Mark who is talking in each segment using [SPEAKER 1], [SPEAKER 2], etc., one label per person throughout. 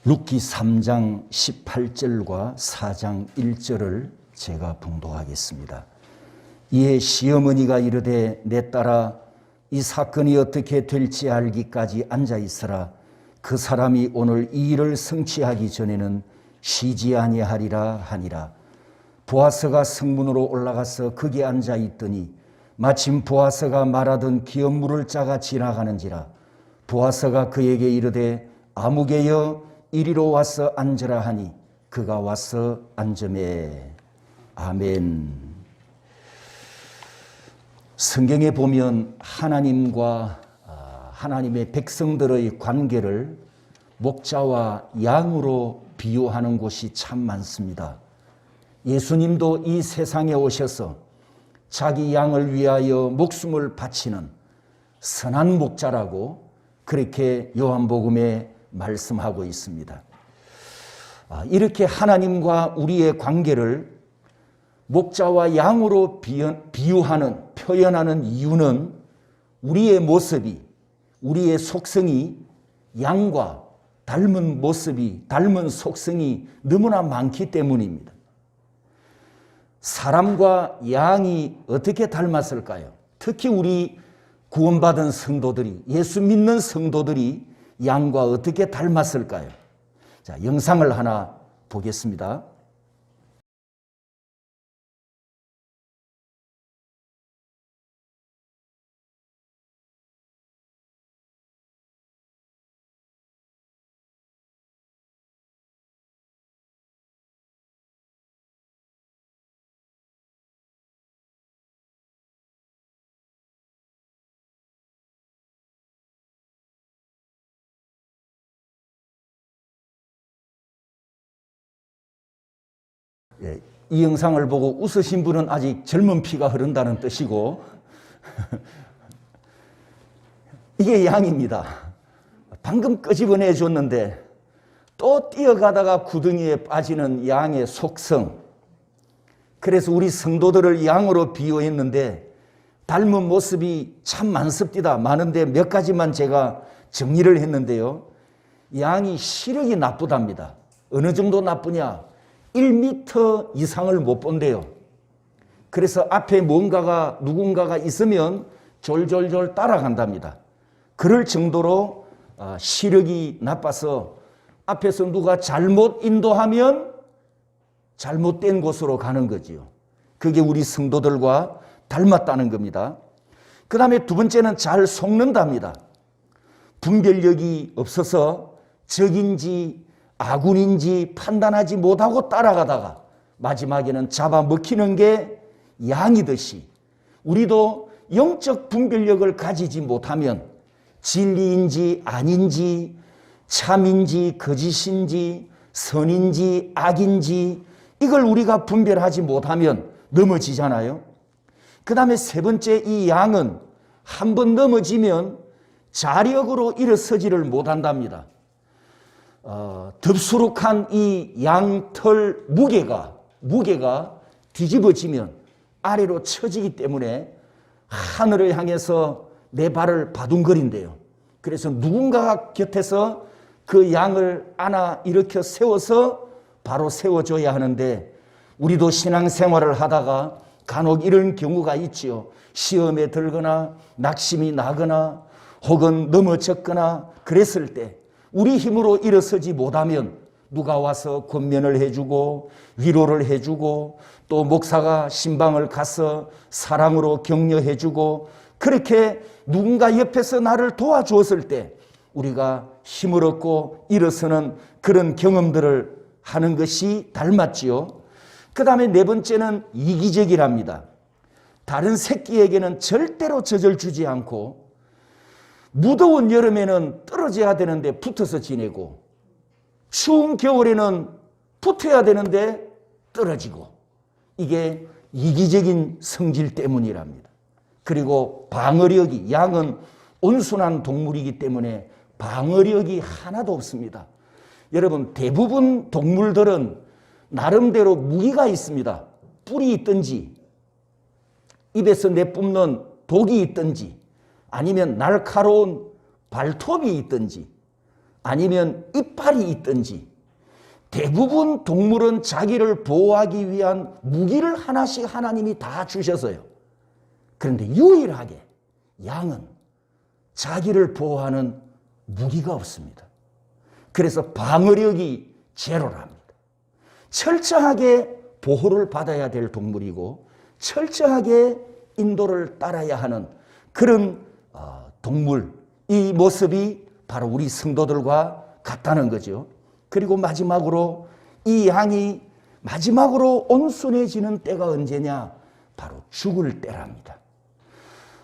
[SPEAKER 1] 룻기 3장 18절과 4장 1절을 제가 봉독하겠습니다. 이에 시어머니가 이르되 내 딸아 이 사건이 어떻게 될지 알기까지 앉아있으라. 그 사람이 오늘 이 일을 성취하기 전에는 쉬지 아니하리라 하니라. 보아스가 성문으로 올라가서 거기 앉아있더니 마침 보아스가 말하던 기업 물을 자가 지나가는지라. 보아스가 그에게 이르되 아무개여 이리로 와서 앉으라 하니 그가 와서 앉으매. 아멘. 성경에 보면 하나님과 하나님의 백성들의 관계를 목자와 양으로 비유하는 곳이 참 많습니다. 예수님도 이 세상에 오셔서 자기 양을 위하여 목숨을 바치는 선한 목자라고 그렇게 요한복음에 말씀하고 있습니다. 이렇게 하나님과 우리의 관계를 목자와 양으로 비유하는, 표현하는 이유는 우리의 모습이, 우리의 속성이 양과 닮은 모습이, 닮은 속성이 너무나 많기 때문입니다. 사람과 양이 어떻게 닮았을까요? 특히 우리 구원받은 성도들이, 예수 믿는 성도들이 양과 어떻게 닮았을까요? 자, 영상을 하나 보겠습니다. 이 영상을 보고 웃으신 분은 아직 젊은 피가 흐른다는 뜻이고 이게 양입니다. 방금 끄집어내 줬는데 또 뛰어가다가 구덩이에 빠지는 양의 속성. 그래서 우리 성도들을 양으로 비유했는데 닮은 모습이 참 많습니다. 많은데 몇 가지만 제가 정리를 했는데요. 양이 시력이 나쁘답니다. 어느 정도 나쁘냐? 1m 이상을 못 본대요. 그래서 앞에 누군가가 있으면 졸졸졸 따라간답니다. 그럴 정도로 시력이 나빠서 앞에서 누가 잘못 인도하면 잘못된 곳으로 가는 거지요. 그게 우리 성도들과 닮았다는 겁니다. 그 다음에 두 번째는 잘 속는답니다. 분별력이 없어서 적인지 아군인지 판단하지 못하고 따라가다가 마지막에는 잡아먹히는 게 양이듯이 우리도 영적 분별력을 가지지 못하면 진리인지 아닌지 참인지 거짓인지 선인지 악인지 이걸 우리가 분별하지 못하면 넘어지잖아요. 그 다음에 세 번째, 이 양은 한번 넘어지면 자력으로 일어서지를 못한답니다. 덥수룩한 이 양털 무게가 뒤집어지면 아래로 처지기 때문에 하늘을 향해서 내 발을 바둥거린대요. 그래서 누군가가 곁에서 그 양을 안아 일으켜 세워서 바로 세워줘야 하는데 우리도 신앙생활을 하다가 간혹 이런 경우가 있지요. 시험에 들거나 낙심이 나거나 혹은 넘어졌거나 그랬을 때 우리 힘으로 일어서지 못하면 누가 와서 권면을 해주고 위로를 해주고 또 목사가 신방을 가서 사랑으로 격려해주고 그렇게 누군가 옆에서 나를 도와주었을 때 우리가 힘을 얻고 일어서는 그런 경험들을 하는 것이 닮았지요. 그 다음에 네 번째는 이기적이랍니다. 다른 새끼에게는 절대로 젖을 주지 않고 무더운 여름에는 떨어져야 되는데 붙어서 지내고 추운 겨울에는 붙어야 되는데 떨어지고 이게 이기적인 성질 때문이랍니다. 그리고 방어력이 양은 온순한 동물이기 때문에 방어력이 하나도 없습니다. 여러분 대부분 동물들은 나름대로 무기가 있습니다. 뿔이 있든지 입에서 내뿜는 독이 있든지 아니면 날카로운 발톱이 있든지 아니면 이빨이 있든지 대부분 동물은 자기를 보호하기 위한 무기를 하나씩 하나님이 다 주셔서요. 그런데 유일하게 양은 자기를 보호하는 무기가 없습니다. 그래서 방어력이 제로랍니다. 철저하게 보호를 받아야 될 동물이고 철저하게 인도를 따라야 하는 그런 동물, 이 모습이 바로 우리 성도들과 같다는 거죠. 그리고 마지막으로 이 양이 마지막으로 온순해지는 때가 언제냐? 바로 죽을 때랍니다.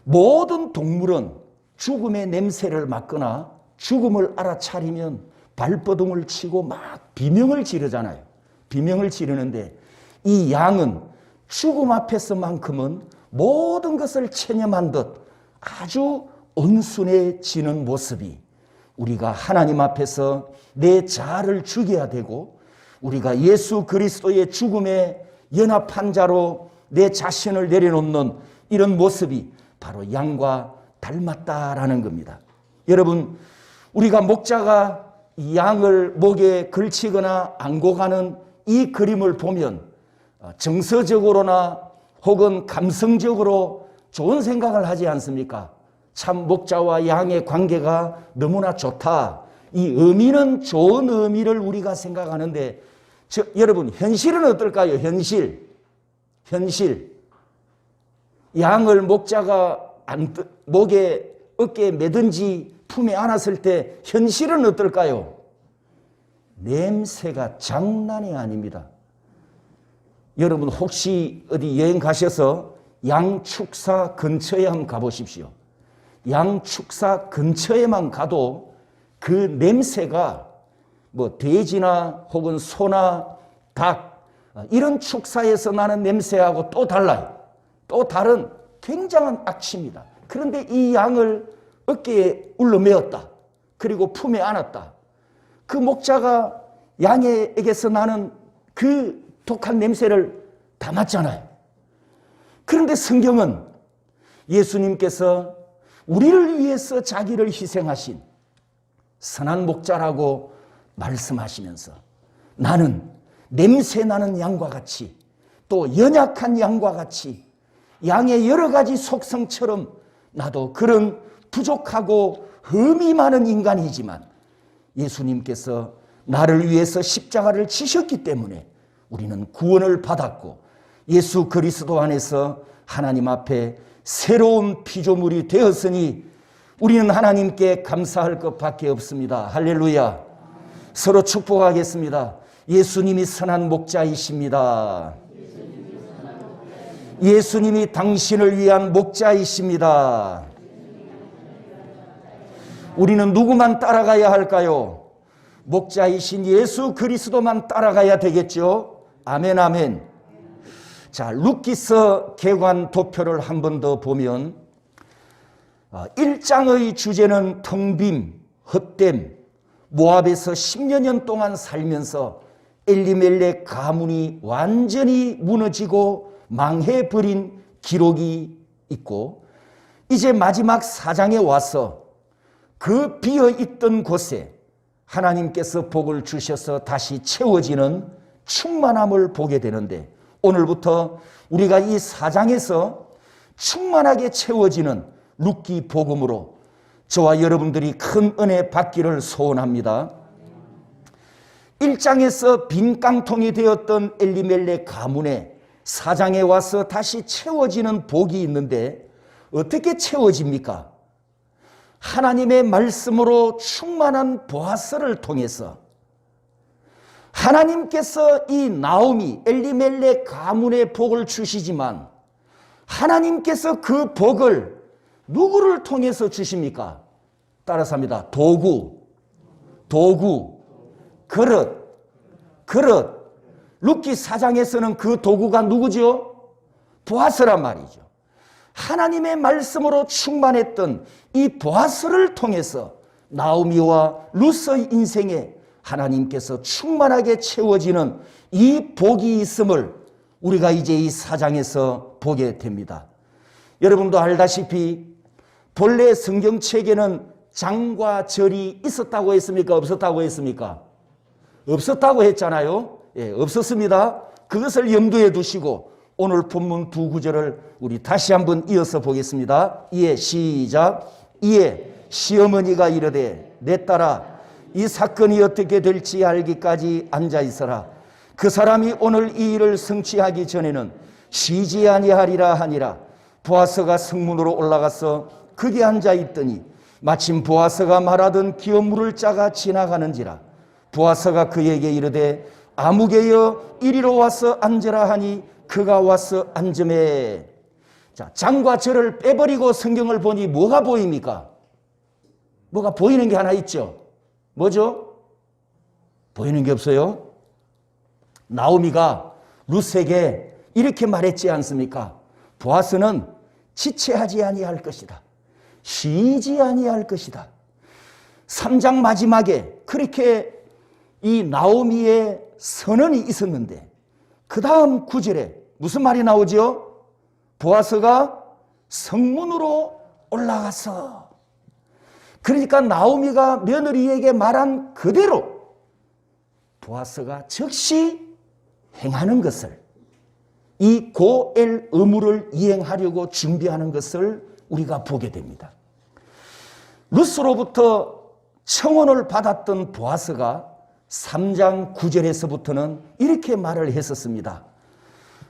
[SPEAKER 1] 모든 동물은 죽음의 냄새를 맡거나 죽음을 알아차리면 발버둥을 치고 막 비명을 지르잖아요. 비명을 지르는데 이 양은 죽음 앞에서만큼은 모든 것을 체념한 듯 아주 온순해지는 모습이 우리가 하나님 앞에서 내 자아를 죽여야 되고 우리가 예수 그리스도의 죽음에 연합한 자로 내 자신을 내려놓는 이런 모습이 바로 양과 닮았다라는 겁니다. 여러분, 우리가 목자가 이 양을 목에 걸치거나 안고 가는 이 그림을 보면 정서적으로나 혹은 감성적으로 좋은 생각을 하지 않습니까? 참 목자와 양의 관계가 너무나 좋다. 이 의미는 좋은 의미를 우리가 생각하는데 여러분 현실은 어떨까요? 현실. 양을 목자가 목에 어깨에 매든지 품에 안았을 때 현실은 어떨까요? 냄새가 장난이 아닙니다. 여러분 혹시 어디 여행 가셔서 양축사 근처에 한번 가보십시오. 양축사 근처에만 가도 그 냄새가 뭐 돼지나 혹은 소나 닭 이런 축사에서 나는 냄새하고 또 달라요. 또 다른 굉장한 악취입니다. 그런데 이 양을 어깨에 울러매었다. 그리고 품에 안았다. 그 목자가 양에게서 나는 그 독한 냄새를 다 맡잖아요. 그런데 성경은 예수님께서 우리를 위해서 자기를 희생하신 선한 목자라고 말씀하시면서 나는 냄새 나는 양과 같이 또 연약한 양과 같이 양의 여러 가지 속성처럼 나도 그런 부족하고 흠이 많은 인간이지만 예수님께서 나를 위해서 십자가를 지셨기 때문에 우리는 구원을 받았고 예수 그리스도 안에서 하나님 앞에 새로운 피조물이 되었으니 우리는 하나님께 감사할 것밖에 없습니다. 할렐루야. 서로 축복하겠습니다. 예수님이 선한 목자이십니다. 예수님이 당신을 위한 목자이십니다. 우리는 누구만 따라가야 할까요? 목자이신 예수 그리스도만 따라가야 되겠죠. 아멘, 아멘. 자, 룻기서 계관 도표를 한 번 더 보면 1장의 주제는 텅빔, 헛됨, 모압에서 10여 년 동안 살면서 엘리멜렉 가문이 완전히 무너지고 망해버린 기록이 있고 이제 마지막 4장에 와서 그 비어있던 곳에 하나님께서 복을 주셔서 다시 채워지는 충만함을 보게 되는데 오늘부터 우리가 이 4장에서 충만하게 채워지는 룻기 복음으로 저와 여러분들이 큰 은혜 받기를 소원합니다. 1장에서 빈 깡통이 되었던 엘리멜렉 가문에 4장에 와서 다시 채워지는 복이 있는데 어떻게 채워집니까? 하나님의 말씀으로 충만한 보아스를 통해서 하나님께서 이 나오미 엘리멜렉 가문의 복을 주시지만 하나님께서 그 복을 누구를 통해서 주십니까? 따라서 합니다. 도구, 그릇. 룻기 4장에서는 그 도구가 누구죠? 보아스란 말이죠. 하나님의 말씀으로 충만했던 이 보아스를 통해서 나오미와 룻의 인생에 하나님께서 충만하게 채워지는 이 복이 있음을 우리가 이제 이 4장에서 보게 됩니다. 여러분도 알다시피 본래 성경책에는 장과 절이 있었다고 했습니까? 없었다고 했습니까? 없었다고 했잖아요. 예, 없었습니다. 그것을 염두에 두시고 오늘 본문 두 구절을 우리 다시 한번 이어서 보겠습니다. 이에 시작. 이에 시어머니가 이르되 내 딸아 이 사건이 어떻게 될지 알기까지 앉아 있어라. 그 사람이 오늘 이 일을 성취하기 전에는 쉬지 아니하리라 하니라. 보아스가 성문으로 올라가서 거기 앉아 있더니 마침 보아스가 말하던 기업물을 짜가 지나가는지라. 보아스가 그에게 이르되 아무개여 이리로 와서 앉으라 하니 그가 와서 앉으매. 자, 장과 절을 빼버리고 성경을 보니 뭐가 보입니까? 뭐가 보이는 게 하나 있죠. 뭐죠? 보이는 게 없어요. 나오미가 룻에게 이렇게 말했지 않습니까? 보아스는 지체하지 아니할 것이다. 쉬지 아니할 것이다. 3장 마지막에 그렇게 이 나오미의 선언이 있었는데 그 다음 9절에 무슨 말이 나오죠? 보아스가 성문으로 올라가서. 그러니까 나오미가 며느리에게 말한 그대로 보아스가 즉시 행하는 것을, 이 고엘 의무를 이행하려고 준비하는 것을 우리가 보게 됩니다. 룻으로부터 청혼을 받았던 보아스가 3장 9절에서부터는 이렇게 말을 했었습니다.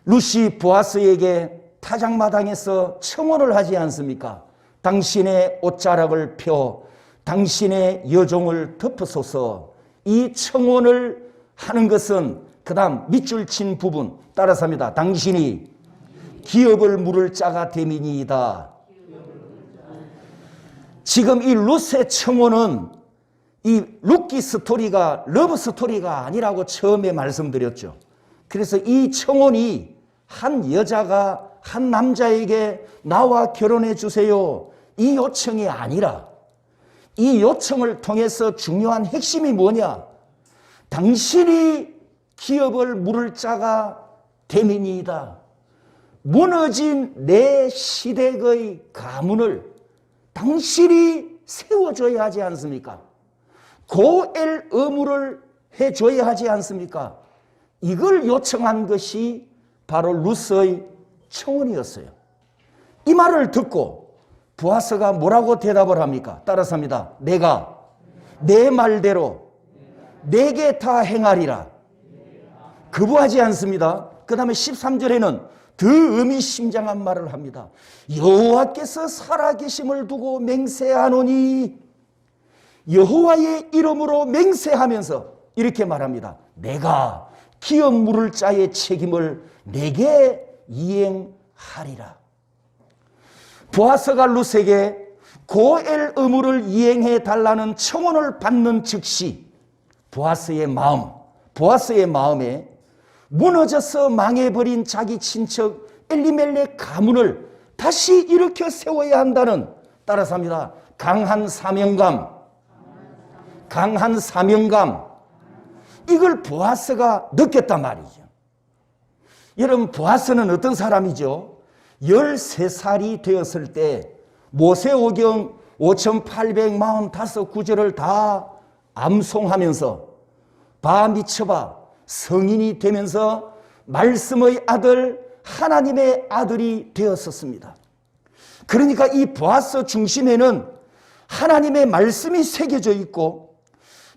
[SPEAKER 1] 룻이 보아스에게 타작마당에서 청혼을 하지 않습니까? 당신의 옷자락을 펴 당신의 여종을 덮으소서. 이 청혼을 하는 것은 그 다음 밑줄 친 부분 따라서 합니다. 당신이 기업을 물을 자가 됨이니이다. 지금 이 룻의 청혼은 이 룻기 스토리가 러브 스토리가 아니라고 처음에 말씀드렸죠. 그래서 이 청혼이 한 여자가 한 남자에게 나와 결혼해 주세요, 이 요청이 아니라 이 요청을 통해서 중요한 핵심이 뭐냐? 당신이 기업을 물을 자가 됨이니이다. 무너진 내 시댁의 가문을 당신이 세워줘야 하지 않습니까? 고엘 의무를 해줘야 하지 않습니까? 이걸 요청한 것이 바로 룻의 청혼이었어요. 이 말을 듣고 보아스가 뭐라고 대답을 합니까? 따라서 합니다. 내가 내 말대로 내게 다 행하리라. 거부하지 않습니다. 그 다음에 13절에는 더 의미심장한 말을 합니다. 여호와께서 살아계심을 두고 맹세하노니, 여호와의 이름으로 맹세하면서 이렇게 말합니다. 내가 기업 물을 자의 책임을 내게 이행하리라. 보아스가 룻에게 고엘 의무를 이행해 달라는 청혼을 받는 즉시 보아스의 마음에 무너져서 망해버린 자기 친척 엘리멜렉 가문을 다시 일으켜 세워야 한다는, 따라서 합니다, 강한 사명감, 이걸 보아스가 느꼈단 말이죠. 여러분, 보아스는 어떤 사람이죠? 13살이 되었을 때 모세오경 5845구절을 다 암송하면서 바미츠바 성인이 되면서 말씀의 아들, 하나님의 아들이 되었었습니다. 그러니까 이 보아스 중심에는 하나님의 말씀이 새겨져 있고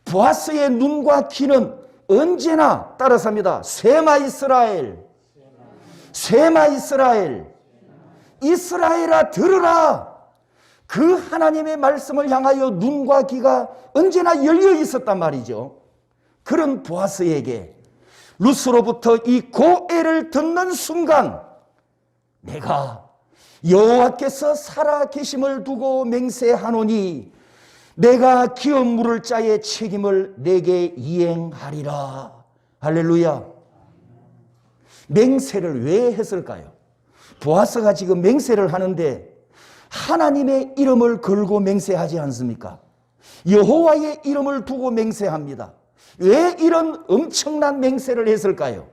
[SPEAKER 1] 보아스의 눈과 귀는 언제나 따라서 합니다. 쇠마 이스라엘, 이스라엘아 들으라. 그 하나님의 말씀을 향하여 눈과 귀가 언제나 열려 있었단 말이죠. 그런 보아스에게 룻으로부터 이 고엘을 듣는 순간 내가 여호와께서 살아계심을 두고 맹세하노니 내가 기업 물을 자의 책임을 내게 이행하리라. 할렐루야. 맹세를 왜 했을까요? 보아스가 지금 맹세를 하는데 하나님의 이름을 걸고 맹세하지 않습니까? 여호와의 이름을 두고 맹세합니다. 왜 이런 엄청난 맹세를 했을까요?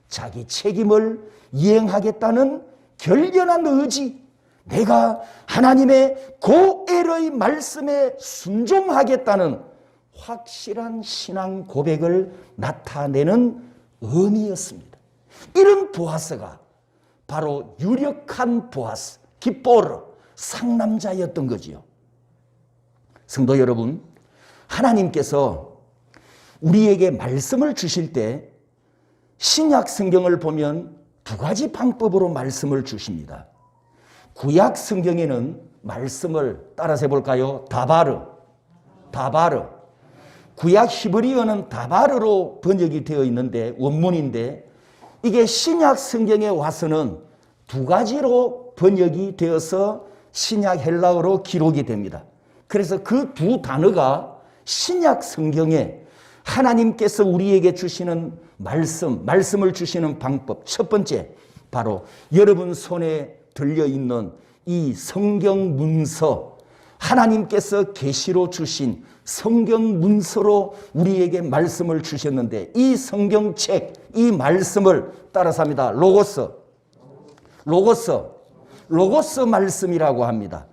[SPEAKER 1] 자기 책임을 이행하겠다는 결연한 의지, 내가 하나님의 고엘의 말씀에 순종하겠다는 확실한 신앙 고백을 나타내는 의미였습니다. 이런 보아스가 바로 유력한 보아스, 기뽀르, 상남자였던 거지요. 성도 여러분, 하나님께서 우리에게 말씀을 주실 때 신약 성경을 보면 두 가지 방법으로 말씀을 주십니다. 구약 성경에는 말씀을 따라서 해볼까요? 다바르. 구약 히브리어는 다바르로 번역이 되어 있는데, 원문인데, 이게 신약 성경에 와서는 두 가지로 번역이 되어서 신약 헬라어로 기록이 됩니다. 그래서 그 두 단어가 신약 성경에 하나님께서 우리에게 주시는 말씀을 주시는 방법, 첫 번째, 바로 여러분 손에 들려있는 이 성경 문서, 하나님께서 계시로 주신 성경 문서로 우리에게 말씀을 주셨는데, 이 성경책, 이 말씀을 따라서 합니다. 로고스 말씀이라고 합니다.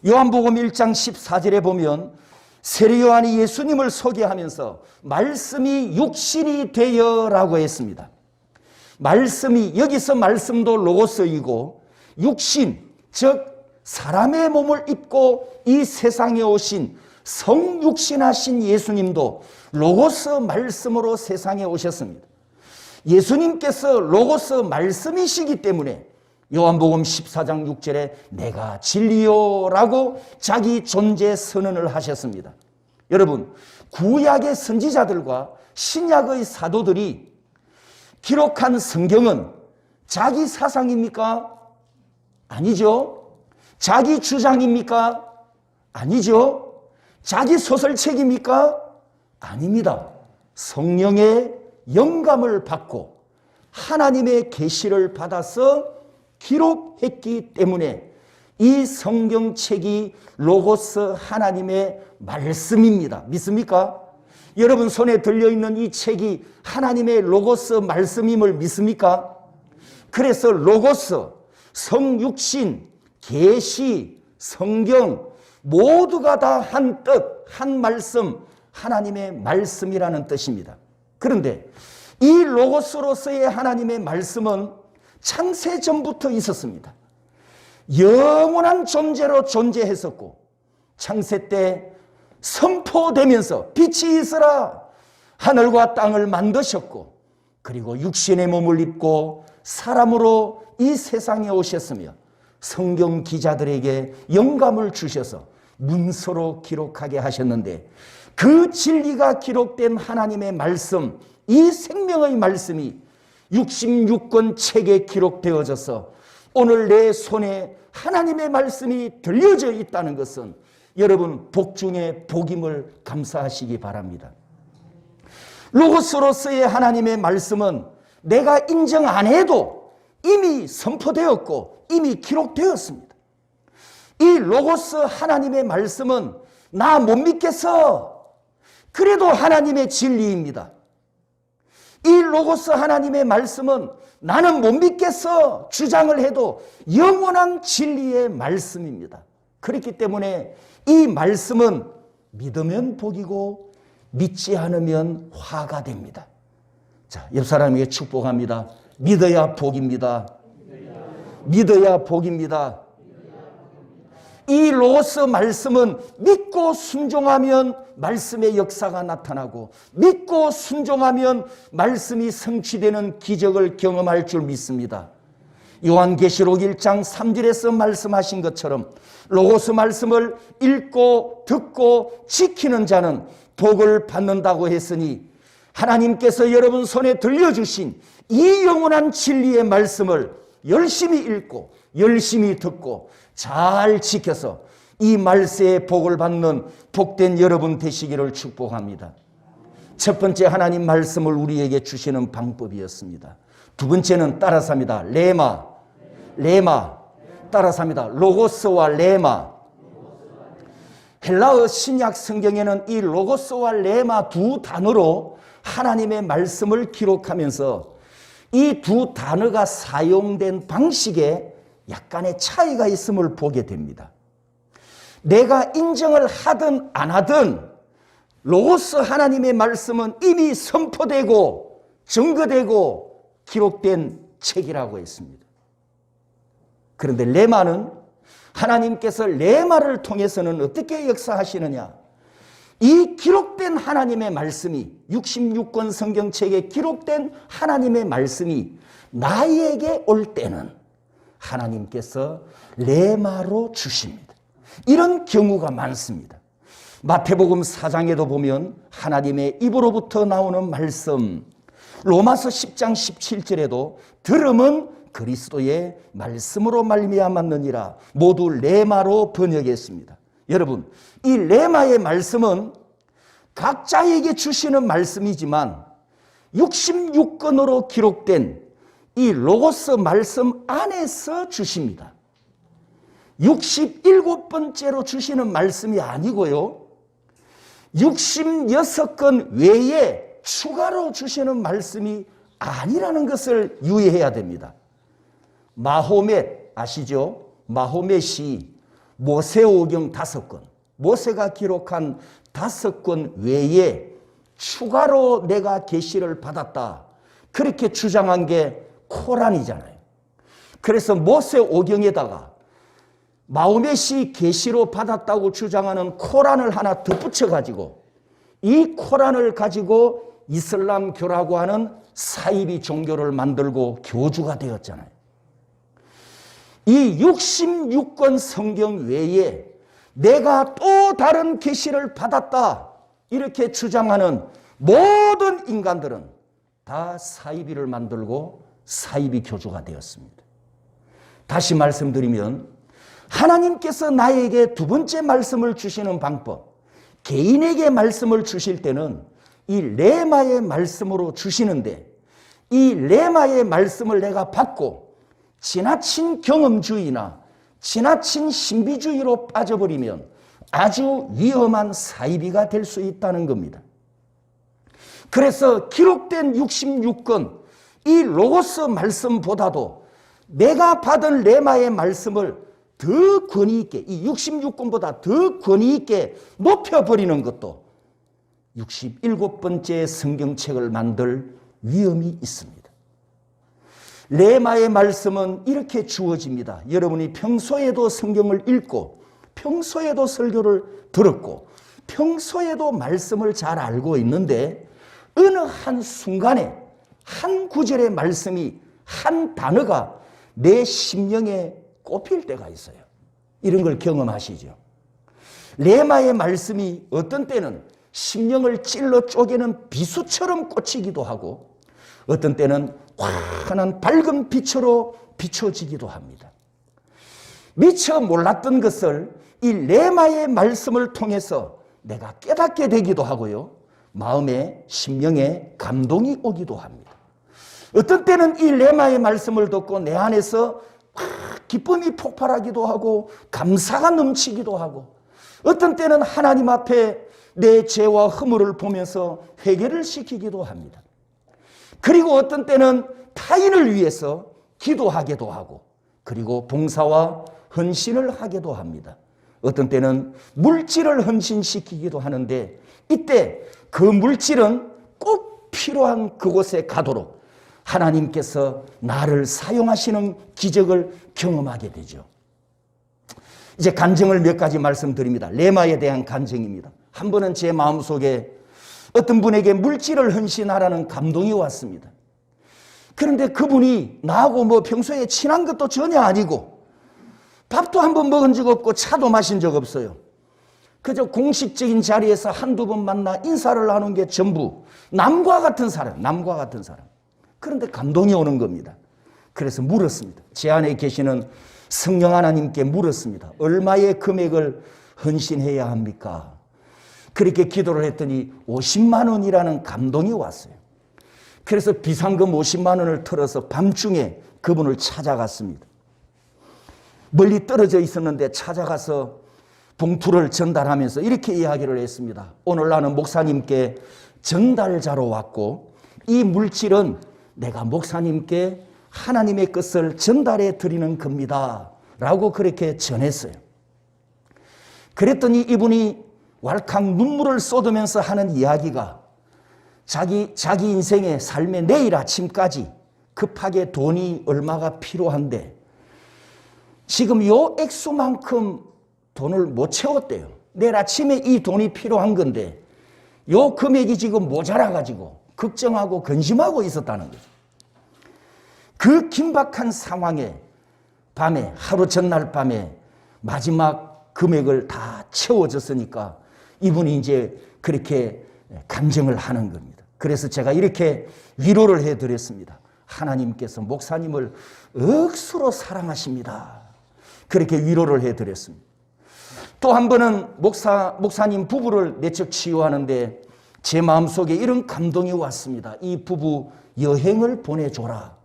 [SPEAKER 1] 요한복음 1장 14절에 보면 세례 요한이 예수님을 소개하면서 말씀이 육신이 되어라고 했습니다. 말씀이, 여기서 말씀도 로고스이고, 육신, 즉 사람의 몸을 입고 이 세상에 오신 성육신하신 예수님도 로고스 말씀으로 세상에 오셨습니다. 예수님께서 로고스 말씀이시기 때문에 요한복음 14장 6절에 내가 진리요라고 자기 존재 선언을 하셨습니다. 여러분, 구약의 선지자들과 신약의 사도들이 기록한 성경은 자기 사상입니까? 아니죠. 자기 주장입니까? 아니죠. 자기 소설책입니까? 아닙니다. 성령의 영감을 받고 하나님의 계시를 받아서 기록했기 때문에 이 성경책이 로고스 하나님의 말씀입니다. 믿습니까? 여러분 손에 들려있는 이 책이 하나님의 로고스 말씀임을 믿습니까? 그래서 로고스, 성육신, 계시, 성경 모두가 다 한 뜻, 한 말씀, 하나님의 말씀이라는 뜻입니다. 그런데 이 로고스로서의 하나님의 말씀은 창세 전부터 있었습니다. 영원한 존재로 존재했었고, 창세 때 선포되면서 빛이 있으라 하늘과 땅을 만드셨고, 그리고 육신의 몸을 입고 사람으로 이 세상에 오셨으며 성경 기자들에게 영감을 주셔서 문서로 기록하게 하셨는데, 그 진리가 기록된 하나님의 말씀, 이 생명의 말씀이 66권 책에 기록되어져서 오늘 내 손에 하나님의 말씀이 들려져 있다는 것은 여러분 복 중에 복임을 감사하시기 바랍니다. 로고스로서의 하나님의 말씀은 내가 인정 안 해도 이미 선포되었고 이미 기록되었습니다. 이 로고스 하나님의 말씀은 나 못 믿겠어. 그래도 하나님의 진리입니다. 이 로고스 하나님의 말씀은 나는 못 믿겠어 주장을 해도 영원한 진리의 말씀입니다. 그렇기 때문에 이 말씀은 믿으면 복이고 믿지 않으면 화가 됩니다. 자, 옆 사람에게 축복합니다. 믿어야 복입니다. 믿어야 복입니다. 이 로고스 말씀은 믿고 순종하면 말씀의 역사가 나타나고 믿고 순종하면 말씀이 성취되는 기적을 경험할 줄 믿습니다. 요한계시록 1장 3절에서 말씀하신 것처럼 로고스 말씀을 읽고 듣고 지키는 자는 복을 받는다고 했으니 하나님께서 여러분 손에 들려주신 이 영원한 진리의 말씀을 열심히 읽고 열심히 듣고 잘 지켜서 이 말세의 복을 받는 복된 여러분 되시기를 축복합니다. 첫 번째 하나님 말씀을 우리에게 주시는 방법이었습니다. 두 번째는 따라서 합니다. 레마 따라서 합니다. 로고스와 레마. 헬라어 신약 성경에는 이 로고스와 레마 두 단어로 하나님의 말씀을 기록하면서 이 두 단어가 사용된 방식에 약간의 차이가 있음을 보게 됩니다. 내가 인정을 하든 안 하든 로고스 하나님의 말씀은 이미 선포되고 증거되고 기록된 책이라고 했습니다. 그런데 레마는 하나님께서 레마를 통해서는 어떻게 역사하시느냐? 이 기록된 하나님의 말씀이 66권 성경책에 기록된 하나님의 말씀이 나에게 올 때는 하나님께서 레마로 주십니다. 이런 경우가 많습니다. 마태복음 4장에도 보면 하나님의 입으로부터 나오는 말씀, 로마서 10장 17절에도 들음은 그리스도의 말씀으로 말미암았느니라 모두 레마로 번역했습니다. 여러분, 이 레마의 말씀은 각자에게 주시는 말씀이지만 66권으로 기록된 이 로고스 말씀 안에서 주십니다. 67번째로 주시는 말씀이 아니고요. 66건 외에 추가로 주시는 말씀이 아니라는 것을 유의해야 됩니다. 마호멧 아시죠? 마호멧이 모세오경 5권, 모세가 기록한 5권 외에 추가로 내가 계시를 받았다. 그렇게 주장한 게 코란이잖아요. 그래서 모세오경에다가 마호멧이 계시로 받았다고 주장하는 코란을 하나 덧붙여 가지고 이 코란을 가지고 이슬람교라고 하는 사이비 종교를 만들고 교주가 되었잖아요. 이 66권 성경 외에 내가 또 다른 계시를 받았다 이렇게 주장하는 모든 인간들은 다 사이비를 만들고 사이비 교주가 되었습니다. 다시 말씀드리면 하나님께서 나에게 두 번째 말씀을 주시는 방법, 개인에게 말씀을 주실 때는 이 레마의 말씀으로 주시는데 이 레마의 말씀을 내가 받고 지나친 경험주의나 지나친 신비주의로 빠져버리면 아주 위험한 사이비가 될 수 있다는 겁니다. 그래서 기록된 66권 이 로고스 말씀보다도 내가 받은 레마의 말씀을 더 권위 있게, 이 66권보다 더 권위 있게 높여버리는 것도 67번째 성경책을 만들 위험이 있습니다. 레마의 말씀은 이렇게 주어집니다. 여러분이 평소에도 성경을 읽고 평소에도 설교를 들었고 평소에도 말씀을 잘 알고 있는데 어느 한 순간에 한 구절의 말씀이 한 단어가 내 심령에 꼽힐 때가 있어요. 이런 걸 경험하시죠. 레마의 말씀이 어떤 때는 심령을 찔러 쪼개는 비수처럼 꽂히기도 하고 어떤 때는 환한 밝은 빛으로 비춰지기도 합니다. 미처 몰랐던 것을 이 레마의 말씀을 통해서 내가 깨닫게 되기도 하고요. 마음에 심령에 감동이 오기도 합니다. 어떤 때는 이 레마의 말씀을 듣고 내 안에서 기쁨이 폭발하기도 하고 감사가 넘치기도 하고 어떤 때는 하나님 앞에 내 죄와 허물을 보면서 회개를 시키기도 합니다. 그리고 어떤 때는 타인을 위해서 기도하기도 하고 그리고 봉사와 헌신을 하기도 합니다. 어떤 때는 물질을 헌신시키기도 하는데 이때 그 물질은 꼭 필요한 그곳에 가도록 하나님께서 나를 사용하시는 기적을 경험하게 되죠. 이제 간증을 몇 가지 말씀드립니다. 레마에 대한 간증입니다. 한 번은 제 마음속에 어떤 분에게 물질을 헌신하라는 감동이 왔습니다. 그런데 그분이 나하고 평소에 친한 것도 전혀 아니고 밥도 한 번 먹은 적 없고 차도 마신 적 없어요. 그저 공식적인 자리에서 한두 번 만나 인사를 나눈 게 전부 남과 같은 사람. 그런데 감동이 오는 겁니다. 그래서 물었습니다. 제 안에 계시는 성령 하나님께 물었습니다. 얼마의 금액을 헌신해야 합니까? 그렇게 기도를 했더니 50만 원이라는 감동이 왔어요. 그래서 비상금 50만 원을 털어서 밤중에 그분을 찾아갔습니다. 멀리 떨어져 있었는데 찾아가서 봉투를 전달하면서 이렇게 이야기를 했습니다. 오늘 나는 목사님께 전달자로 왔고 이 물질은 내가 목사님께 하나님의 것을 전달해 드리는 겁니다 라고 그렇게 전했어요. 그랬더니 이분이 왈칵 눈물을 쏟으면서 하는 이야기가 자기 인생의 삶의 내일 아침까지 급하게 돈이 얼마가 필요한데 지금 요 액수만큼 돈을 못 채웠대요. 내일 아침에 이 돈이 필요한 건데 요 금액이 지금 모자라가지고 걱정하고 근심하고 있었다는 거죠. 그 긴박한 상황에 밤에 하루 전날 밤에 마지막 금액을 다 채워졌으니까 이분이 이제 그렇게 감정을 하는 겁니다. 그래서 제가 이렇게 위로를 해드렸습니다. 하나님께서 목사님을 억수로 사랑하십니다. 그렇게 위로를 해드렸습니다. 또 한 번은 목사님 부부를 내적 치유하는데 제 마음속에 이런 감동이 왔습니다. 이 부부 여행을 보내줘라.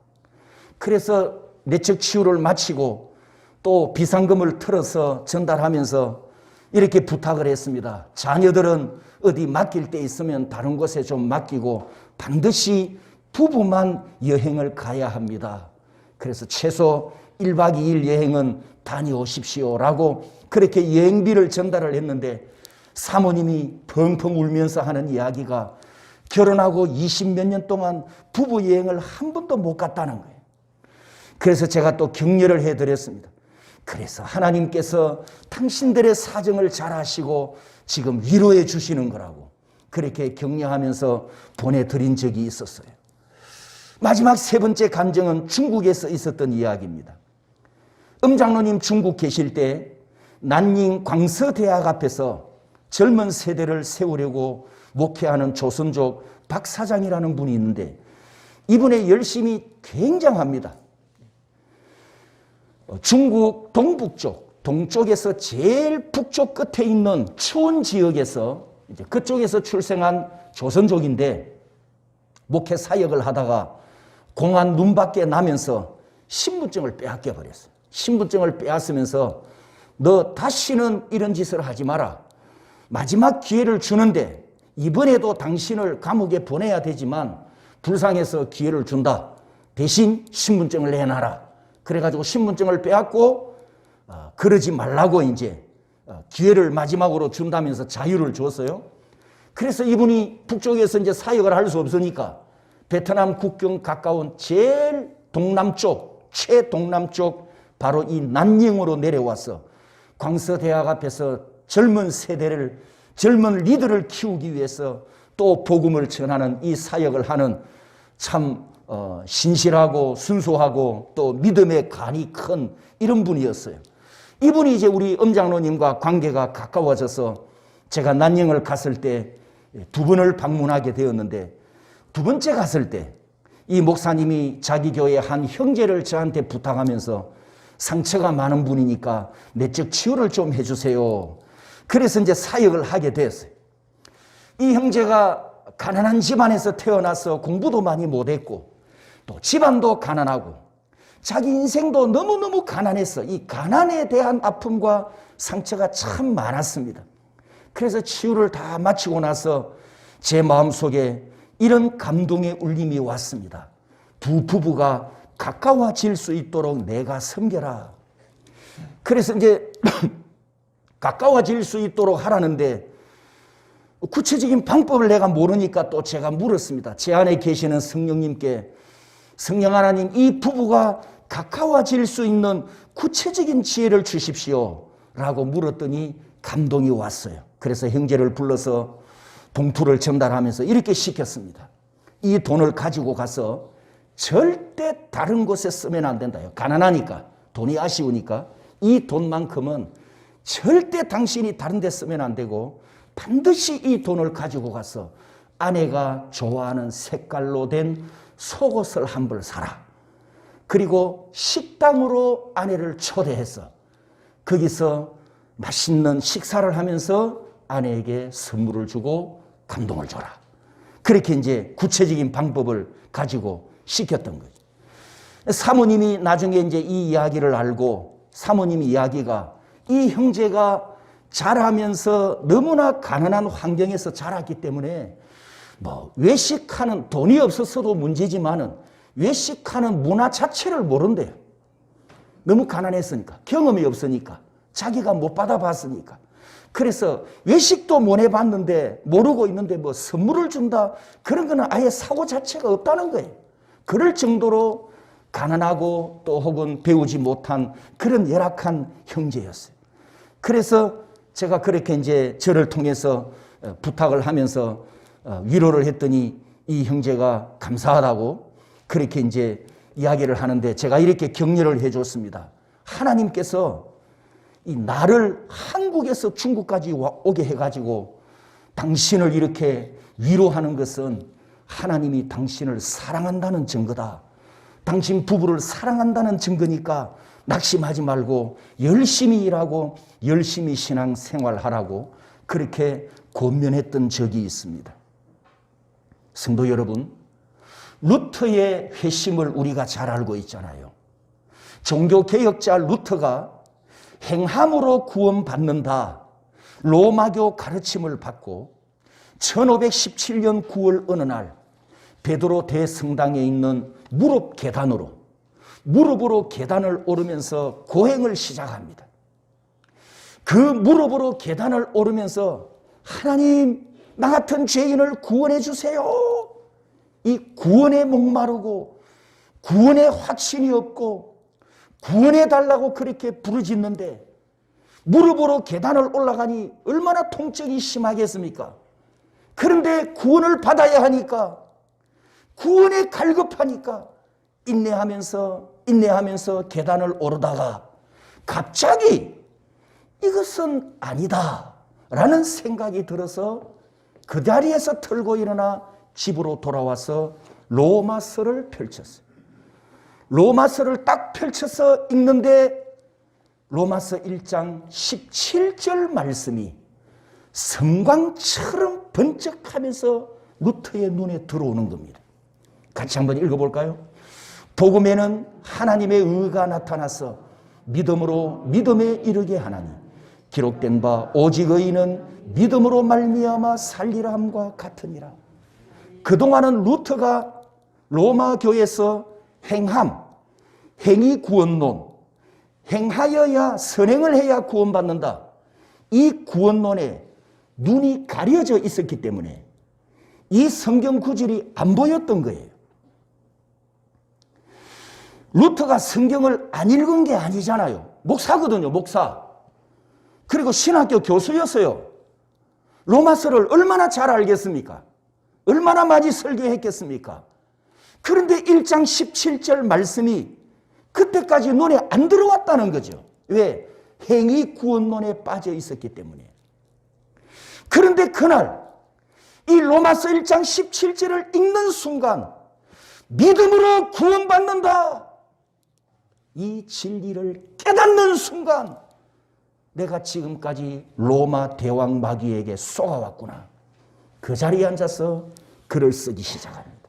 [SPEAKER 1] 그래서 내적 치유를 마치고 또 비상금을 틀어서 전달하면서 이렇게 부탁을 했습니다. 자녀들은 어디 맡길 데 있으면 다른 곳에 좀 맡기고 반드시 부부만 여행을 가야 합니다. 그래서 최소 1박 2일 여행은 다녀오십시오라고 그렇게 여행비를 전달을 했는데 사모님이 펑펑 울면서 하는 이야기가 결혼하고 20몇 년 동안 부부 여행을 한 번도 못 갔다는 거예요. 그래서 제가 또 격려를 해드렸습니다. 그래서 하나님께서 당신들의 사정을 잘 아시고 지금 위로해 주시는 거라고 그렇게 격려하면서 보내드린 적이 있었어요. 마지막 세 번째 감정은 중국에서 있었던 이야기입니다. 장로님 중국 계실 때 난닝 광서대학 앞에서 젊은 세대를 세우려고 목회하는 조선족 박 사장이라는 분이 있는데 이분의 열심이 굉장합니다. 중국 동북쪽, 동쪽에서 제일 북쪽 끝에 있는 추운 지역에서 이제 그쪽에서 출생한 조선족인데 목회 사역을 하다가 공안 눈밖에 나면서 신분증을 빼앗겨 버렸어요. 신분증을 빼앗으면서 너 다시는 이런 짓을 하지 마라. 마지막 기회를 주는데 이번에도 당신을 감옥에 보내야 되지만 불쌍해서 기회를 준다. 대신 신분증을 내놔라. 그래가지고 신분증을 빼앗고 그러지 말라고 이제 기회를 마지막으로 준다면서 자유를 줬어요. 그래서 이분이 북쪽에서 이제 사역을 할 수 없으니까 베트남 국경 가까운 제일 동남쪽, 최동남쪽 바로 이 난닝으로 내려와서 광서대학 앞에서 젊은 세대를, 젊은 리더를 키우기 위해서 또 복음을 전하는 이 사역을 하는 참 신실하고 순수하고 또 믿음의 간이 큰 이런 분이었어요. 이분이 이제 우리 장로님과 관계가 가까워져서 제가 난닝을 갔을 때 두 번을 방문하게 되었는데 두 번째 갔을 때 이 목사님이 자기 교회 한 형제를 저한테 부탁하면서 상처가 많은 분이니까 내적 치유를 좀 해주세요. 그래서 이제 사역을 하게 됐어요. 이 형제가 가난한 집안에서 태어나서 공부도 많이 못했고 또 집안도 가난하고 자기 인생도 너무너무 가난했어. 이 가난에 대한 아픔과 상처가 참 많았습니다. 그래서 치유를 다 마치고 나서 제 마음속에 이런 감동의 울림이 왔습니다. 두 부부가 가까워질 수 있도록 내가 섬겨라. 그래서 이제 가까워질 수 있도록 하라는데 구체적인 방법을 내가 모르니까 또 제가 물었습니다. 제 안에 계시는 성령님께 성령 하나님 이 부부가 가까워질 수 있는 구체적인 지혜를 주십시오 라고 물었더니 감동이 왔어요. 그래서 형제를 불러서 봉투를 전달하면서 이렇게 시켰습니다. 이 돈을 가지고 가서 절대 다른 곳에 쓰면 안 된다요. 가난하니까, 돈이 아쉬우니까 이 돈만큼은 절대 당신이 다른 데 쓰면 안 되고 반드시 이 돈을 가지고 가서 아내가 좋아하는 색깔로 된 속옷을 한 벌 사라. 그리고 식당으로 아내를 초대해서 거기서 맛있는 식사를 하면서 아내에게 선물을 주고 감동을 줘라. 그렇게 이제 구체적인 방법을 가지고 시켰던 거죠. 사모님이 나중에 이제 이 이야기를 알고 사모님 이야기가 이 형제가 자라면서 너무나 가난한 환경에서 자랐기 때문에 뭐 외식하는 돈이 없었어도 문제지만은 외식하는 문화 자체를 모른대요. 너무 가난했으니까, 경험이 없으니까, 자기가 못 받아봤으니까. 그래서 외식도 못 해봤는데, 모르고 있는데 뭐 선물을 준다, 그런 거는 아예 사고 자체가 없다는 거예요. 그럴 정도로 가난하고 또 혹은 배우지 못한 그런 열악한 형제였어요. 그래서 제가 그렇게 이제 저를 통해서 부탁을 하면서 위로를 했더니 이 형제가 감사하다고 그렇게 이제 이야기를 하는데, 제가 이렇게 격려를 해줬습니다. 하나님께서 이 나를 한국에서 중국까지 오게 해가지고 당신을 이렇게 위로하는 것은 하나님이 당신을 사랑한다는 증거다. 당신 부부를 사랑한다는 증거니까 낙심하지 말고 열심히 일하고 열심히 신앙생활하라고 그렇게 권면했던 적이 있습니다. 성도 여러분, 루터의 회심을 우리가 잘 알고 있잖아요. 종교개혁자 루터가 행함으로 구원받는다, 로마교 가르침을 받고 1517년 9월 어느 날 베드로 대성당에 있는 무릎으로 계단을 오르면서 고행을 시작합니다. 그 무릎으로 계단을 오르면서 하나님, 나 같은 죄인을 구원해 주세요. 이 구원에 목마르고 구원의 확신이 없고 구원해 달라고 그렇게 부르짖는데, 무릎으로 계단을 올라가니 얼마나 통증이 심하겠습니까? 그런데 구원을 받아야 하니까, 구원에 갈급하니까 인내하면서 계단을 오르다가 갑자기 이것은 아니다 라는 생각이 들어서 그 자리에서 털고 일어나 집으로 돌아와서 로마서를 펼쳤어요. 로마서를 딱 펼쳐서 읽는데 로마서 1장 17절 말씀이 성광처럼 번쩍하면서 루터의 눈에 들어오는 겁니다. 같이 한번 읽어볼까요? 복음에는 하나님의 의가 나타나서 믿음으로 믿음에 이르게 하나니 기록된 바 오직 의인은 믿음으로 말미암아 살리라 함과 같으니라. 그동안은 루터가 로마 교회에서 행함, 행위 구원론, 행하여야 선행을 해야 구원받는다, 이 구원론에 눈이 가려져 있었기 때문에 이 성경 구절이 안 보였던 거예요. 루터가 성경을 안 읽은 게 아니잖아요. 목사거든요, 목사. 그리고 신학교 교수였어요. 로마서를 얼마나 잘 알겠습니까? 얼마나 많이 설교했겠습니까? 그런데 1장 17절 말씀이 그때까지 눈에 안 들어왔다는 거죠. 왜? 행위 구원론에 빠져 있었기 때문에. 그런데 그날 이 로마서 1장 17절을 읽는 순간 믿음으로 구원받는다, 이 진리를 깨닫는 순간 내가 지금까지 로마 대왕 마귀에게 속아왔구나. 그 자리에 앉아서 글을 쓰기 시작합니다.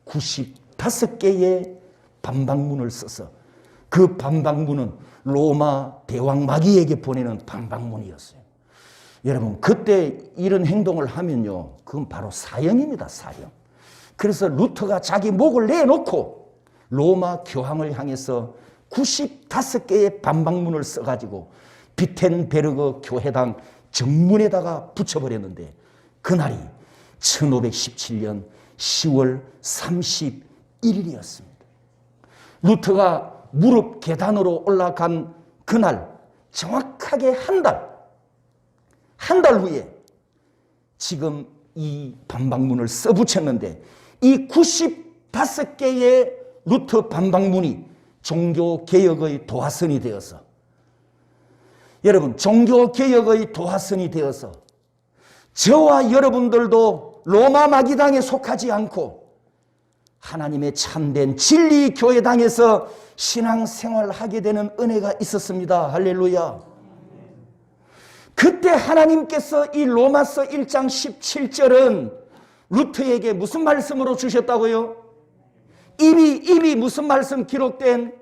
[SPEAKER 1] 95개의 반박문을 써서 그 반박문은 로마 대왕 마귀에게 보내는 반박문이었어요. 여러분, 그때 이런 행동을 하면요, 그건 바로 사형입니다, 사형. 그래서 루터가 자기 목을 내놓고 로마 교황을 향해서 95개의 반박문을 써가지고 비텐베르그 교회당 정문에다가 붙여버렸는데, 그날이 1517년 10월 31일이었습니다. 루터가 무릎 계단으로 올라간 그날 정확하게 한 달 후에 지금 이 반박문을 써붙였는데, 이 95개의 루터 반박문이 종교개혁의 도화선이 되어서, 여러분, 종교개혁의 도화선이 되어서 저와 여러분들도 로마 마귀당에 속하지 않고 하나님의 참된 진리 교회당에서 신앙생활을 하게 되는 은혜가 있었습니다. 할렐루야. 그때 하나님께서 이 로마서 1장 17절은 루터에게 무슨 말씀으로 주셨다고요? 이미 무슨 말씀 기록된,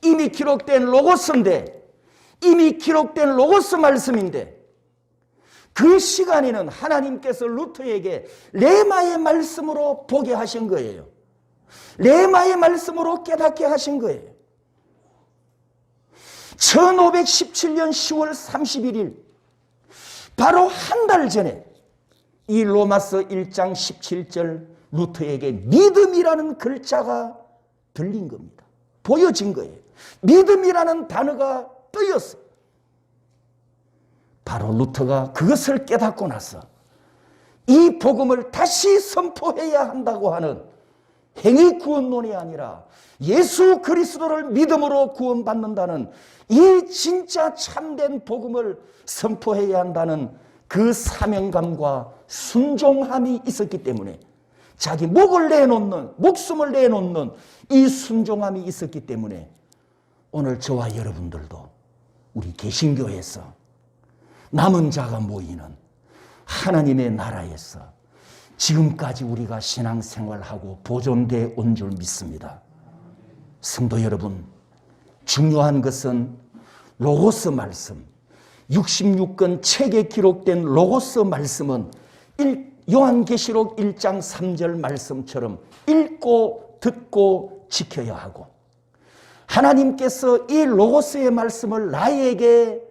[SPEAKER 1] 이미 기록된 로고스인데, 이미 기록된 로고스 말씀인데, 그 시간에는 하나님께서 루터에게 레마의 말씀으로 보게 하신 거예요. 레마의 말씀으로 깨닫게 하신 거예요. 1517년 10월 31일 바로 한 달 전에 이 로마서 1장 17절 루터에게 믿음이라는 글자가 들린 겁니다. 보여진 거예요. 믿음이라는 단어가 뜨였어요. 바로 루터가 그것을 깨닫고 나서 이 복음을 다시 선포해야 한다고 하는 행위 구원론이 아니라 예수 그리스도를 믿음으로 구원받는다는 이 진짜 참된 복음을 선포해야 한다는 그 사명감과 순종함이 있었기 때문에, 자기 목을 내놓는, 목숨을 내놓는 이 순종함이 있었기 때문에 오늘 저와 여러분들도 우리 개신교에서 남은 자가 모이는 하나님의 나라에서 지금까지 우리가 신앙생활하고 보존되어 온 줄 믿습니다. 성도 여러분, 중요한 것은 로고스 말씀, 66권 책에 기록된 로고스 말씀은 요한계시록 1장 3절 말씀처럼 읽고 듣고 지켜야 하고, 하나님께서 이 로고스의 말씀을 나에게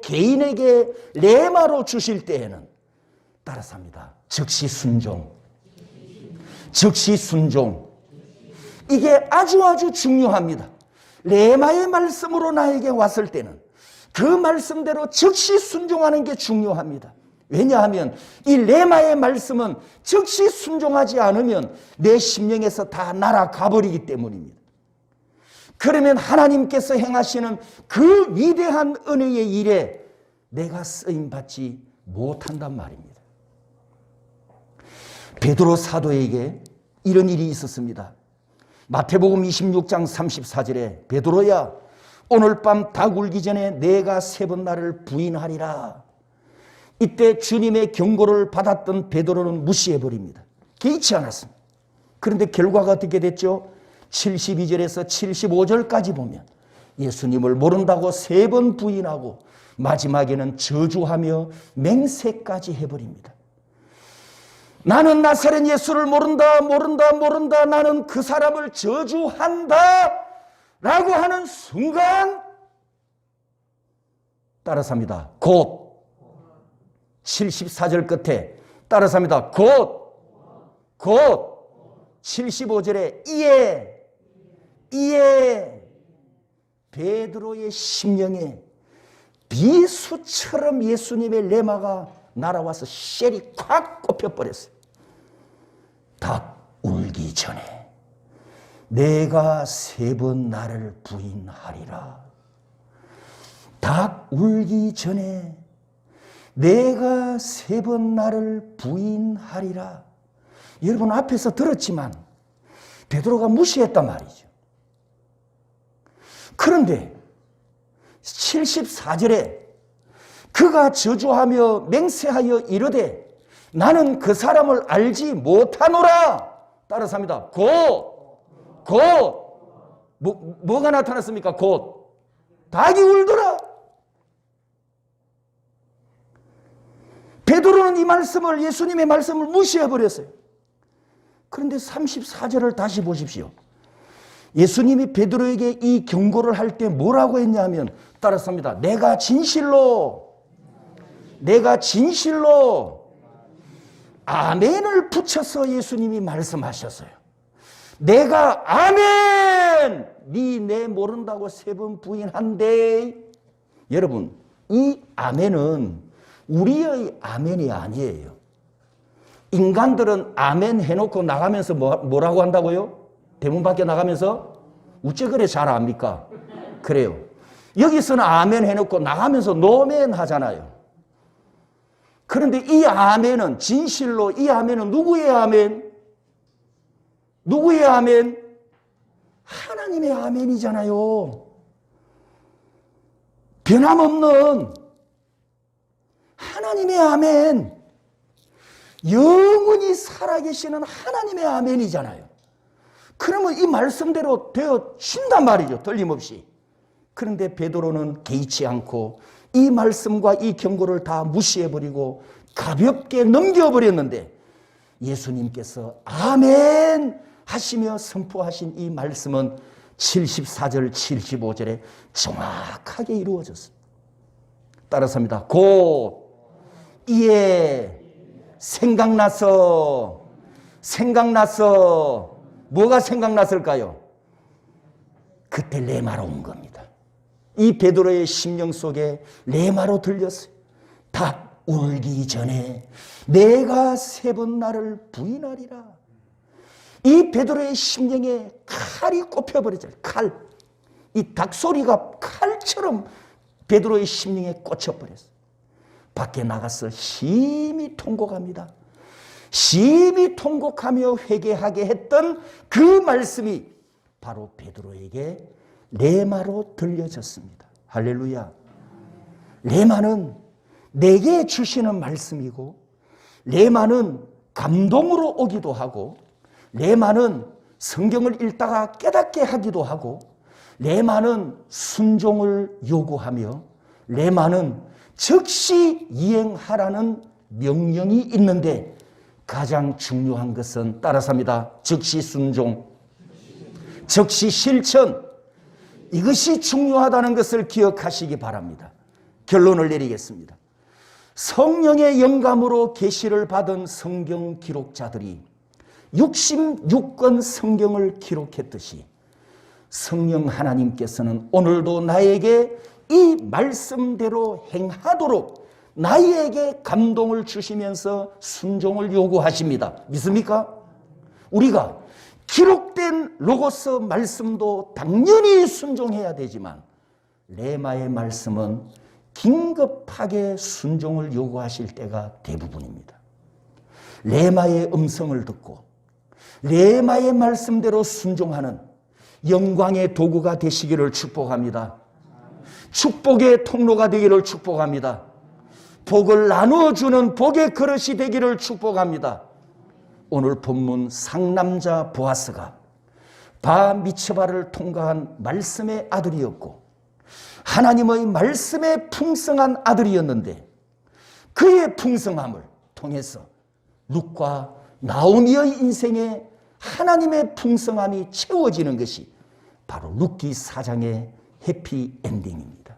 [SPEAKER 1] 개인에게 레마로 주실 때에는 따라서 합니다. 즉시 순종. 이게 아주 중요합니다. 레마의 말씀으로 나에게 왔을 때는 그 말씀대로 즉시 순종하는 게 중요합니다. 왜냐하면 이 레마의 말씀은 즉시 순종하지 않으면 내 심령에서 다 날아가 버리기 때문입니다. 그러면 하나님께서 행하시는 그 위대한 은혜의 일에 내가 쓰임받지 못한단 말입니다. 베드로 사도에게 이런 일이 있었습니다. 마태복음 26장 34절에 베드로야, 오늘 밤 닭 울기 전에 내가 3번 나를 부인하리라. 이때 주님의 경고를 받았던 베드로는 무시해버립니다. 개의치 않았습니다. 그런데 결과가 어떻게 됐죠? 72절에서 75절까지 보면 예수님을 모른다고 3번 부인하고 마지막에는 저주하며 맹세까지 해버립니다. 나는 나사렛 예수를 모른다. 나는 그 사람을 저주한다 라고 하는 순간 따라서 합니다. 곧 74절 끝에 따라서 합니다. 곧 75절에 이에 베드로의 심령에 비수처럼 예수님의 레마가 날아와서 쉘이 콱 꼽혀버렸어요. 닭 울기 전에 내가 3번 나를 부인하리라. 닭 울기 전에 내가 3번 나를 부인하리라. 여러분 앞에서 들었지만 베드로가 무시했단 말이죠. 그런데 74절에 그가 저주하며 맹세하여 이르되 나는 그 사람을 알지 못하노라. 따라서 합니다. 뭐가 나타났습니까? 곧 닭이 울더라. 베드로는 이 말씀을, 예수님의 말씀을 무시해버렸어요. 그런데 34절을 다시 보십시오. 예수님이 베드로에게 이 경고를 할 때 뭐라고 했냐면 따라서 합니다. 내가 진실로 아멘을 붙여서 예수님이 말씀하셨어요. 내가 아멘! 네 모른다고 3번 부인한대. 여러분, 이 아멘은 우리의 아멘이 아니에요. 인간들은 아멘 해놓고 나가면서 뭐라고 한다고요? 대문 밖에 나가면서 어째 그래 잘 압니까? 그래요. 여기서는 아멘 해놓고 나가면서 노멘 하잖아요. 그런데 이 아멘은 진실로, 이 아멘은 누구의 아멘? 누구의 아멘? 하나님의 아멘이잖아요. 변함없는 하나님의 아멘. 영원히 살아계시는 하나님의 아멘이잖아요. 그러면 이 말씀대로 되어진단 말이죠. 틀림없이. 그런데 베드로는 개의치 않고 이 말씀과 이 경고를 다 무시해버리고 가볍게 넘겨버렸는데 예수님께서 아멘 하시며 선포하신 이 말씀은 74절, 75절에 정확하게 이루어졌습니다. 따라서입니다. 곧 이에 생각나서 뭐가 생각났을까요? 그때 레마로 온 겁니다. 이 베드로의 심령 속에 레마로 들렸어요. 닭 울기 전에 내가 3번 나를 부인하리라. 이 베드로의 심령에 칼이 꼽혀버렸잖아요. 칼. 이 닭소리가 칼처럼 베드로의 심령에 꽂혀버렸어요. 밖에 나가서 심히 통곡합니다. 심히 통곡하며 회개하게 했던 그 말씀이 바로 베드로에게 레마로 들려졌습니다. 할렐루야. 레마는 내게 주시는 말씀이고, 레마는 감동으로 오기도 하고, 레마는 성경을 읽다가 깨닫게 하기도 하고, 레마는 순종을 요구하며, 레마는 즉시 이행하라는 명령이 있는데, 가장 중요한 것은 따라서입니다. 즉시 순종, 즉시 실천, 이것이 중요하다는 것을 기억하시기 바랍니다. 결론을 내리겠습니다. 성령의 영감으로 계시를 받은 성경 기록자들이 66권 성경을 기록했듯이 성령 하나님께서는 오늘도 나에게 이 말씀대로 행하도록 나에게 감동을 주시면서 순종을 요구하십니다. 믿습니까? 우리가 기록된 로고스 말씀도 당연히 순종해야 되지만 레마의 말씀은 긴급하게 순종을 요구하실 때가 대부분입니다. 레마의 음성을 듣고 레마의 말씀대로 순종하는 영광의 도구가 되시기를 축복합니다. 축복의 통로가 되기를 축복합니다. 복을 나누어주는 복의 그릇이 되기를 축복합니다. 오늘 본문 상남자 보아스가 바미츠바를 통과한 말씀의 아들이었고 하나님의 말씀에 풍성한 아들이었는데 그의 풍성함을 통해서 룻과 나오미의 인생에 하나님의 풍성함이 채워지는 것이 바로 룻기 4장의 해피엔딩입니다.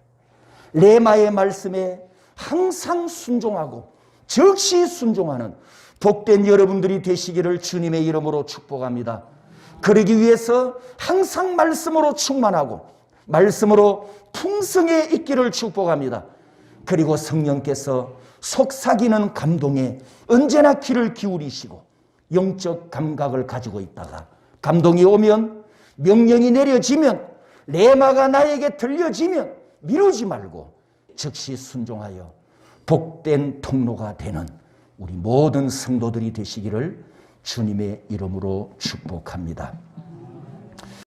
[SPEAKER 1] 레마의 말씀에 항상 순종하고 즉시 순종하는 복된 여러분들이 되시기를 주님의 이름으로 축복합니다. 그러기 위해서 항상 말씀으로 충만하고 말씀으로 풍성해 있기를 축복합니다. 그리고 성령께서 속삭이는 감동에 언제나 귀를 기울이시고 영적 감각을 가지고 있다가 감동이 오면 명령이 내려지면 레마가 나에게 들려지면 미루지 말고 즉시 순종하여 복된 통로가 되는 우리 모든 성도들이 되시기를 주님의 이름으로 축복합니다.